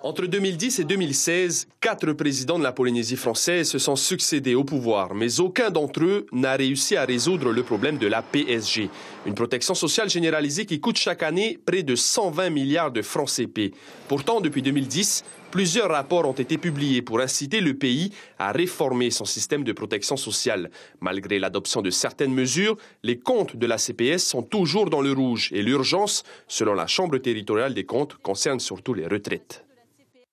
Entre 2010 et 2016, 4 présidents de la Polynésie française se sont succédés au pouvoir, mais aucun d'entre eux n'a réussi à résoudre le problème de la PSG, une protection sociale généralisée qui coûte chaque année près de 120 milliards de francs CP. Pourtant, depuis 2010, plusieurs rapports ont été publiés pour inciter le pays à réformer son système de protection sociale. Malgré l'adoption de certaines mesures, les comptes de la CPS sont toujours dans le rouge et l'urgence, selon la Chambre territoriale des comptes, concerne surtout les retraites.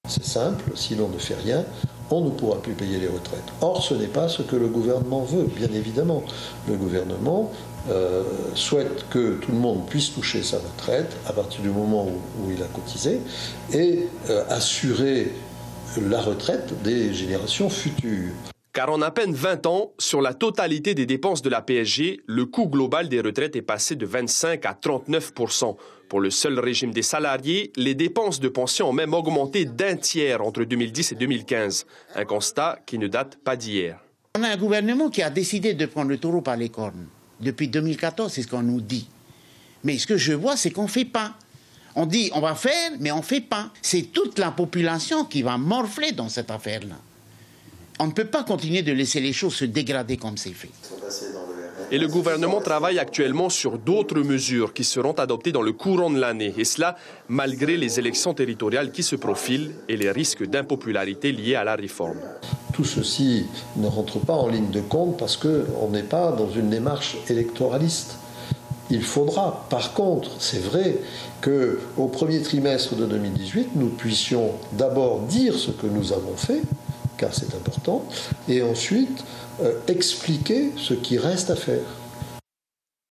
C'est simple, si l'on ne fait rien, on ne pourra plus payer les retraites. Or, ce n'est pas ce que le gouvernement veut, bien évidemment. Le gouvernement souhaite que tout le monde puisse toucher sa retraite à partir du moment où il a cotisé et assurer la retraite des générations futures. Car en à peine 20 ans, sur la totalité des dépenses de la PSG, le coût global des retraites est passé de 25 à 39 %. Pour le seul régime des salariés, les dépenses de pension ont même augmenté d'un tiers entre 2010 et 2015. Un constat qui ne date pas d'hier. On a un gouvernement qui a décidé de prendre le taureau par les cornes. Depuis 2014, c'est ce qu'on nous dit. Mais ce que je vois, c'est qu'on ne fait pas. On dit on va faire, mais on ne fait pas. C'est toute la population qui va morfler dans cette affaire-là. On ne peut pas continuer de laisser les choses se dégrader comme c'est fait. Et le gouvernement travaille actuellement sur d'autres mesures qui seront adoptées dans le courant de l'année. Et cela, malgré les élections territoriales qui se profilent et les risques d'impopularité liés à la réforme. Tout ceci ne rentre pas en ligne de compte parce qu'on n'est pas dans une démarche électoraliste. Il faudra, par contre, c'est vrai, qu'au premier trimestre de 2018, nous puissions d'abord dire ce que nous avons fait, car c'est important, et ensuite expliquer ce qui reste à faire.